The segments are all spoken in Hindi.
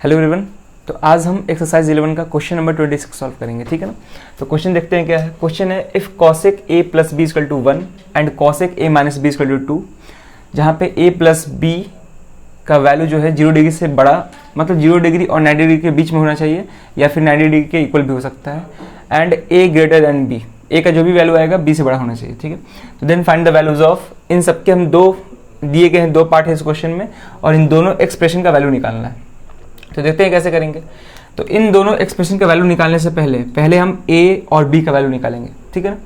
Hello everyone. तो आज हम एक्सरसाइज 11 का क्वेश्चन नंबर 26 सॉल्व करेंगे, ठीक है ना। तो क्वेश्चन देखते हैं क्या है। क्वेश्चन है if cosec a plus B equal to 1 and cosec a minus B equal to 2, जहाँ पे a प्लस बी का वैल्यू जो है 0 डिग्री से बड़ा, मतलब 0 डिग्री और 90 डिग्री के बीच में होना चाहिए या फिर 90 डिग्री के इक्वल भी हो सकता है, and a greater than b, a का जो भी वैल्यू आएगा b से बड़ा होना चाहिए, ठीक है। तो then find the values of, इन सबके हम दो दिए गए हैं, दो पार्ट है इस क्वेश्चन में और इन दोनों एक्सप्रेशन का वैल्यू निकालना है। तो देखते हैं कैसे करेंगे। तो इन दोनों एक्सप्रेशन का वैल्यू निकालने से पहले हम a और b का वैल्यू निकालेंगे, ठीक है ना।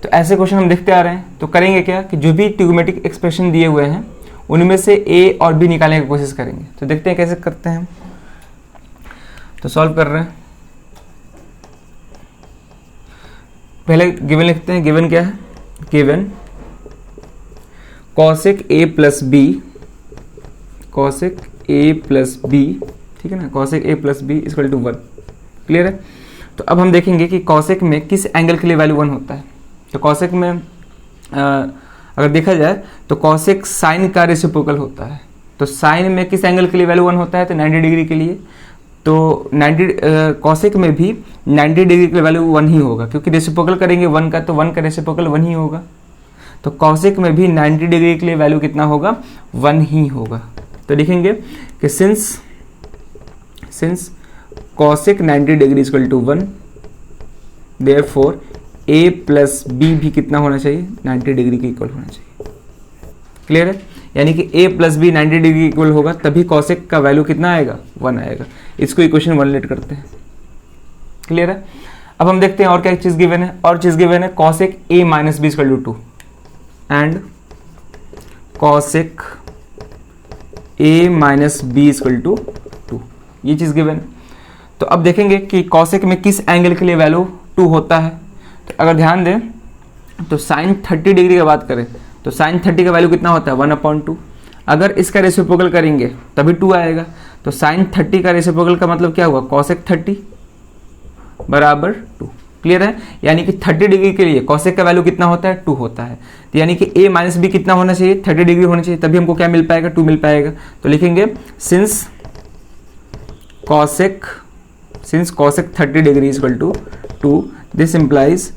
तो ऐसे क्वेश्चन हम देखते आ रहे हैं, तो करेंगे क्या कि जो भी ट्रिग्नोमेट्रिक एक्सप्रेशन दिए हुए हैं उनमें से a और b निकालने की कोशिश करेंगे। तो देखते हैं कैसे करते हैं। तो सॉल्व कर रहे हैं, पहले गिवन लिखते हैं। गिवन क्या है? Given cosec a plus b, cosec a plus b, ठीक है ना, cosec a plus B equal to 1। Clear है। तो अब हम देखेंगे कि cosec में किस एंगल के लिए वैल्यू 1 होता है। तो cosec में अगर देखा जाए तो cosec साइन का रेसिप्रोकल होता है। तो साइन में किस एंगल के लिए वैल्यू 1 होता है? तो 90 डिग्री के लिए। तो 90 cosec में भी 90 डिग्री के लिए वैल्यू 1 ही होगा, क्योंकि रेसिप्रोकल करेंगे 1 का, तो 1 का रेसिप्रोकल 1 ही होगा। तो cosec में भी 90 डिग्री के लिए वैल्यू कितना होगा? 1 ही होगा। तो लिखेंगे कि since cosec 90 degree equal to 1, therefore a plus B भी कितना होना चाहिए? 90 डिग्री के इक्वल होना चाहिए। क्लियर है। यानी कि a plus B 90 degree equal होगा, तभी cosec का वैल्यू कितना आएगा? 1 आएगा। इसको इक्वेशन 1 लेट करते हैं। क्लियर है। अब हम देखते हैं और क्या चीज गिवन है। और चीज गिवन है cosec a minus B equal to 2 and cosec a minus B equal to 2, ये चीज गिवन है। तो अब देखेंगे कि cosec में किस एंगल के लिए वैल्यू 2 होता है। तो अगर ध्यान दें तो sin 30 डिग्री की बात करें तो sin 30 का वैल्यू कितना होता है? 1/2। अगर इसका रेसिप्रोकल करेंगे तभी 2 आएगा। तो sin 30 का रेसिप्रोकल का मतलब क्या हुआ? cosec 30 बराबर 2। क्लियर है। यानी कि 30 डिग्री के लिए cosec का वैल्यू कितना होता है? 2 होता है। तो यानी कि a माइनस बी कितना होना चाहिए? 30 डिग्री होना चाहिए, तभी हमको क्या मिल पाएगा? 2 मिल पाएगा। तो लिखेंगे since cosec 30 degree equal to 2, this implies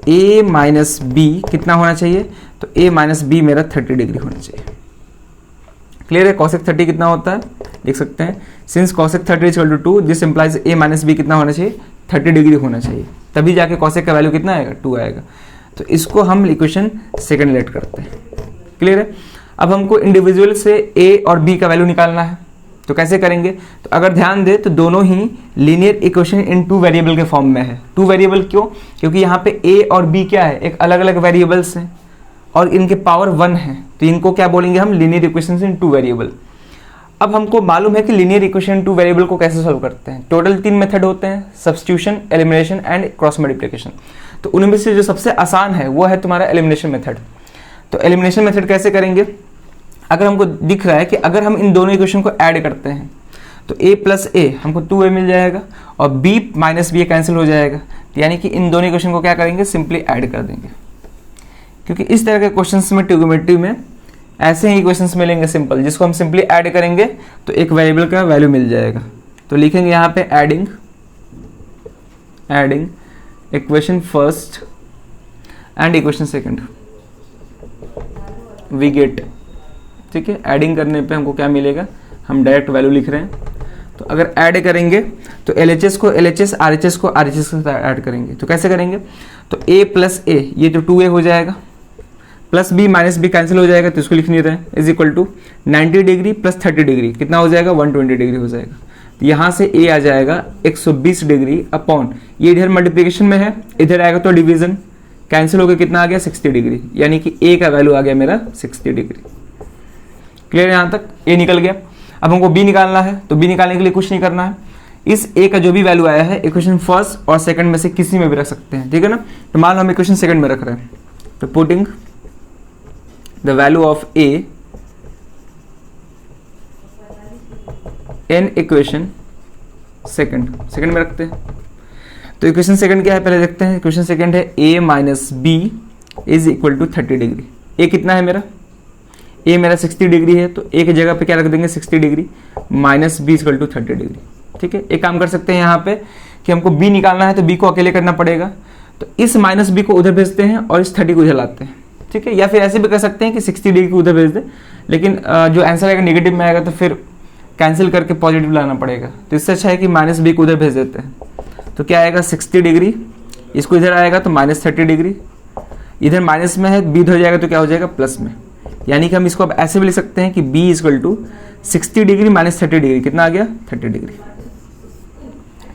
a minus B कितना होना चाहिए? तो a माइनस बी मेरा 30 डिग्री होना चाहिए। क्लियर है। cosec 30 कितना होता है लिख सकते हैं, since cosec 30 equal to 2, this implies a minus B कितना होना चाहिए? 30 डिग्री होना चाहिए, तभी जाके cosec का वैल्यू कितना आएगा? 2 आएगा। तो इसको हम इक्वेशन सेकंड लेट करते हैं। क्लियर है। अब हमको इंडिविजुअल से a और b का वैल्यू निकालना है। तो कैसे करेंगे? तो अगर ध्यान दे तो दोनों ही लीनियर इक्वेशन इन 2 वेरिएबल के फॉर्म में है। 2 वेरिएबल क्यों? क्योंकि यहाँ पे a और b क्या है? एक अलग अलग वेरिएबल्स हैं और इनके पावर 1 है, तो इनको क्या बोलेंगे हम? Linear equation in 2 variable. अब हमको मालूम है कि लीनियर इक्वेशन 2 वेरिएबल को कैसे सॉल्व करते हैं। टोटल 3 मेथड होते हैं, substitution, elimination and cross multiplication. तो उनमें से जो सबसे आसान है वो है तुम्हारा एलिमिनेशन मेथड। तो एलिमिनेशन मेथड कैसे करेंगे? अगर हमको दिख रहा है कि अगर हम इन दोनों इक्वेशन को ऐड करते हैं तो a प्लस a हमको 2a मिल जाएगा और b माइनस बी कैंसिल हो जाएगा। तो यानी कि इन दोनों इक्वेशन को क्या करेंगे? सिंपली ऐड कर देंगे। क्योंकि इस तरह के क्वेश्चंस में ट्रिग्नोमेट्री में ऐसे ही इक्वेशंस मिलेंगे सिंपल, जिसको हम सिंपली ऐड करेंगे तो एक वेरिएबल का वैल्यू मिल जाएगा। तो लिखेंगे यहाँ पे adding equation first and equation second, we get, ठीक है। ऐडिंग करने पे हमको क्या मिलेगा? हम डायरेक्ट वैल्यू लिख रहे हैं। तो अगर ऐड करेंगे तो LHS को LHS, RHS को RHS के साथ ऐड करेंगे। तो कैसे करेंगे? तो a प्लस a, ये तो 2a हो जाएगा, plus b minus B cancel हो जाएगा, तो इसको लिख नहीं रहे हैं, is equal to 90 degree plus 30 degree कितना हो जाएगा? 120 डिग्री हो जाएगा। तो यहाँ से a आ जाएगा 120 डिग्री अपॉन, ये इधर मल्टीप्लिकेशन में है, इधर आएगा तो डिवीजन, कैंसिल होकर कितना आ गया? 60 डिग्री। यानी कि a का वैल्यू आ गया मेरा 60 डिग्री। क्लियर है। यहाँ तक a निकल गया। अब हमको b निकालना है। तो b निकालने के लिए कुछ नहीं करना है, इस a का जो भी वैल्यू आया है इक्वेशन फर्स्ट और सेकंड में से किसी में भी रख सकते हैं, ठीक है ना। तो मान लो हम इक्वेशन सेकंड में रख रहे हैं, तो putting the value of a in equation second में रखते हैं। तो इक्वेशन सेकंड क्या है पहले देखते हैं। इक्वेशन सेकंड है a minus B is equal to 30 degree. a कितना है मेरा? a मेरा 60 डिग्री है, तो a की जगह पे क्या रख देंगे? 60 degree minus B equal to 30 degree. ठीक है, एक काम कर सकते हैं यहाँ पे कि हमको b निकालना है तो b को अकेले करना पड़ेगा, तो इस माइनस b को उधर भेजते हैं और इस 30 को इधर लाते हैं, ठीक है। या फिर ऐसे भी कर सकते हैं कि 60 डिग्री को उधर भेज दें, लेकिन जो आंसर आएगा नेगेटिव में आएगा तो फिर कैंसिल करके पॉजिटिव लाना पड़ेगा, तो इससे अच्छा है कि माइनस b को उधर भेज देते हैं। तो क्या आएगा 60 डिग्री, इसको इधर आएगा तो -30 डिग्री, इधर माइनस में है b इधर जाएगा तो क्या हो जाएगा प्लस में, यानी कि हम इसको अब ऐसे भी लिख सकते हैं कि b = 60 डिग्री -30 डिग्री, कितना आ गया 30 डिग्री।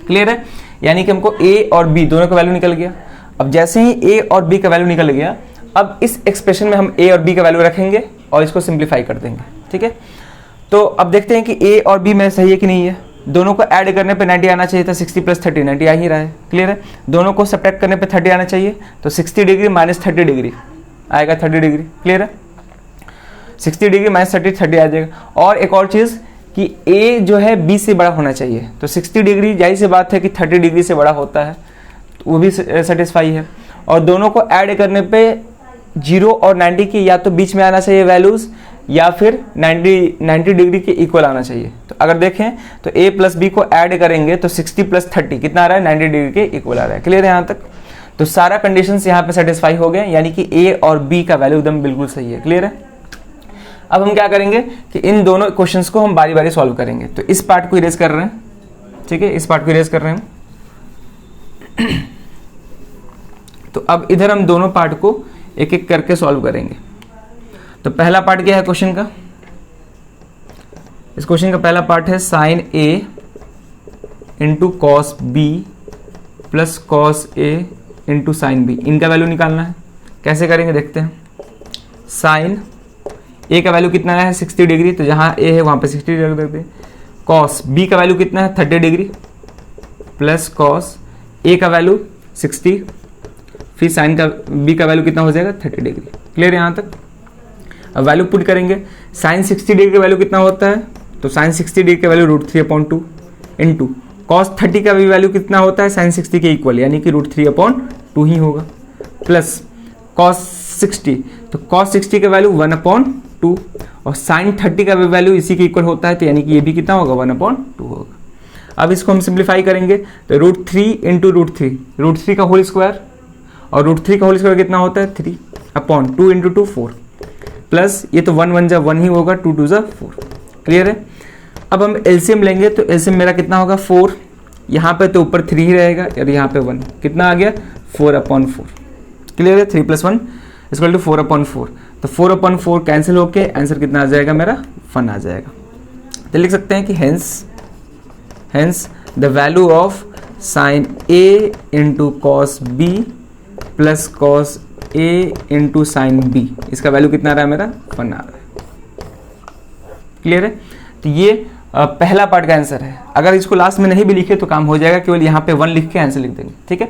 क्लियर है, यानी कि हमको a और b दोनों का वैल्यू निकल गया। अब जैसे ही a और b का वैल्यू निकल गया, अब इस एक्सप्रेशन में हम a और b का वैल्यू रखेंगे और इसको सिंप्लीफाई कर देंगे, ठीक है। तो अब देखते हैं कि a और b में सही है कि नहीं है। दोनों को ऐड करने पे 90 आना चाहिए था, 60 + 30 90 आ ही रहा है। क्लियर है, दोनों को सब्ट्रैक्ट करने पे 30 आना चाहिए, तो 60 डिग्री -30 डिग्री आएगा 30 डिग्री। क्लियर है, 60 डिग्री -30 30 आ जाएगा। और एक और चीज़ कि a जो है b से बड़ा होना चाहिए, तो 60 डिग्री जाहिर सी बात है कि 30 डिग्री से बड़ा होता है, तो वो भी सेटिस्फाई है। और दोनों को ऐड करने पे 0 और 90 की या तो बीच में आना चाहिए वैल्यूज़, या फिर 90 डिग्री के इक्वल आना चाहिए। तो अगर देखें तो a + b को ऐड करेंगे तो 60 + 30 कितना आ रहा है 90 डिग्री के इक्वल आ रहा है। क्लियर है यहाँ तक, तो सारा कंडीशंस यहाँ पे सेटिस्फाई हो गए, यानी कि a और b का वैल्यू एकदम बिल्कुल सही है। क्लियर है, अब हम क्या करेंगे कि इन दोनों क्वेश्चंस को हम बारी बारी सॉल्व करेंगे। तो इस पार्ट को इरेज कर रहे हैं, ठीक है, इस पार्ट को इरेज कर रहे हैं। तो अब इधर हम दोनों पार्ट को एक एक करके सॉल्व करेंगे। तो पहला पार्ट क्या है क्वेश्चन का, इस क्वेश्चन का पहला पार्ट है sin a × cos b + cos a × sin b, इनका वैल्यू निकालना है। कैसे करेंगे देखते हैं। sin a का वैल्यू कितना है 60 डिग्री, तो जहां a है वहां पे 60 डिग्री रख देते हैं। cos b का वैल्यू कितना है 30 डिग्री प्लस cos a का वैल्यू 60, फिर sin का b का वैल्यू कितना हो जाएगा 30 डिग्री। क्लियर है यहाँ तक। अब वैल्यू पुट करेंगे, sin 60 डिग्री का वैल्यू कितना होता है, तो sin 60 डिग्री का वैल्यू √3/2 इंटू cos 30 का भी वैल्यू कितना होता है sin 60 के इक्वल, यानी कि √3/2 ही होगा, प्लस cos 60, तो cos 60 का वैल्यू 1/2 और sin 30 का भी वैल्यू इसी के इक्वल होता है, तो यानी कि ये भी कितना होगा 1/2 होगा। अब इसको हम सिंप्लीफाई करेंगे तो √3 × √3 का होल स्क्वायर, और √3 का होल स्क्वायर कितना होता है 3/2 × 2 4, प्लस ये तो 1 1 जा 1 ही होगा, 2 2 जा 4। क्लियर है, अब हम एलसीएम लेंगे तो एलसीएम मेरा कितना होगा 4, यहाँ पे तो ऊपर 3 ही रहेगा और यहाँ पे 1, कितना आ गया 4/4। क्लियर है, 3 + 1 = 4/4, तो 4/4 कैंसिल होके आंसर कितना आ जाएगा मेरा 1 आ जाएगा। तो लिख सकते हैं कि hence the value of sin a × cos b + cos a × sin b, इसका वैल्यू कितना आ रहा है मेरा 1 आ रहा है। क्लियर है, तो ये पहला पार्ट का आंसर है। अगर इसको लास्ट में नहीं भी लिखे तो काम हो जाएगा, केवल यहाँ पे 1 लिख के आंसर लिख देंगे, ठीक है।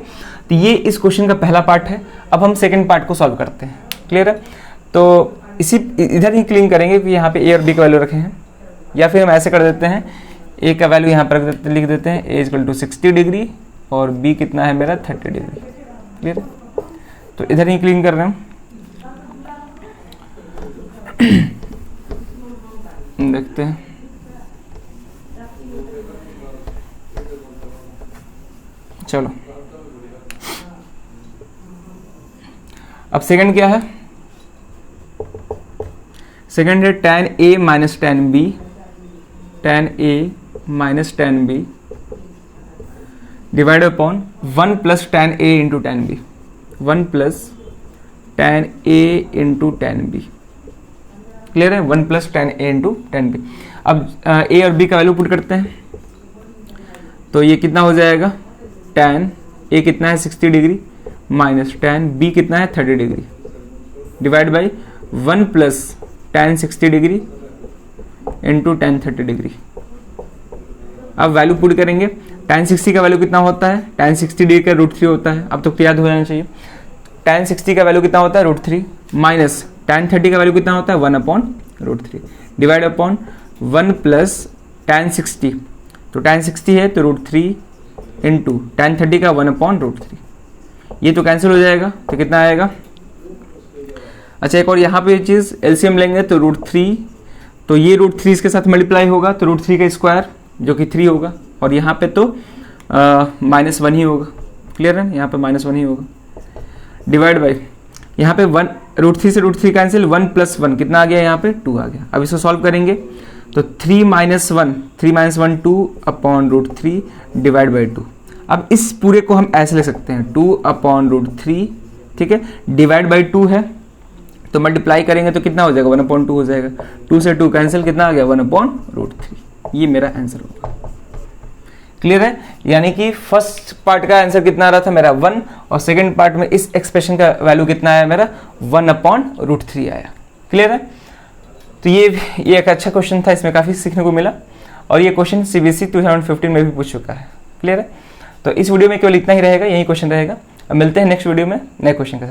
तो ये इस क्वेश्चन का पहला पार्ट है। अब हम सेकंड पार्ट को सॉल्व करते हैं। क्लियर है, तो इसी इधर ही क्लीन करेंगे कि यहाँ पे a और b का वैल्यू रखे हैं, या फिर हम ऐसे कर देते हैं a का वैल्यू यहाँ पर लिख देते हैं a = 60 डिग्री और b कितना है मेरा 30 डिग्री। क्लियर है, तो इधर ही क्लीन कर रहे हैं। देखते हैं, चलो अब सेकंड क्या है, सेकंड है tan a - tan b, tan a - tan b divide upon 1 + tan a × tan b, 1 + tan a × tan b। Clear है, 1 + tan a × tan b। अब a और b का वैल्यू पुट करते हैं, तो ये कितना हो जाएगा, tan a कितना है 60 डिग्री माइनस tan b कितना है 30 degree divide by 1 + tan 60 degree × tan 30 degree. अब वैल्यू पुट करेंगे, tan 60 का वैल्यू कितना होता है, tan 60 डिग्री का √3 होता है, अब तो याद हो जाना चाहिए। tan 60 का वैल्यू कितना होता है √3 माइनस tan 30 का वैल्यू कितना होता है 1/√3 डिवाइड अपॉन 1 + tan 60, तो tan 60 है तो √3 इंटू tan 30 का 1/√3, ये तो कैंसिल हो जाएगा, तो कितना आएगा। अच्छा एक और यहाँ पे चीज़ एलसीएम लेंगे तो √3, तो ये √3 इसके साथ मल्टीप्लाई होगा तो √3 का स्क्वायर जो कि 3 होगा, और यहाँ पे तो -1 ही होगा, क्लियर है, यहाँ पे -1 ही होगा, डिवाइड बाई यहाँ पे 1 √3 से √3 कैंसिल, 1 + 1 कितना आ गया, यहाँ पे 2 आ गया। अब इसको सॉल्व करेंगे तो 3 - 1 2 अपॉन √3 डिवाइड बाई 2। अब इस पूरे को हम ऐसे लिख सकते हैं 2 अपॉन √3, ठीक है, डिवाइड बाई 2 है तो मल्टीप्लाई करेंगे तो कितना हो जाएगा, 1/2 हो जाएगा, 2 से 2 कैंसिल, कितना आ गया 1/√3। ये मेरा आंसर होगा, क्लियर है। यानी कि फर्स्ट पार्ट का आंसर कितना आ रहा था मेरा 1, और सेकंड पार्ट में इस एक्सप्रेशन का वैल्यू कितना आया मेरा 1/√3 आया, क्लियर है। तो ये एक अच्छा क्वेश्चन था, इसमें काफ़ी सीखने को मिला, और ये क्वेश्चन CBSE 2015 में भी पूछ चुका है, क्लियर है। तो इस वीडियो में केवल इतना ही रहेगा, यही क्वेश्चन रहेगा। अब मिलते हैं नेक्स्ट वीडियो में नए क्वेश्चन के साथ।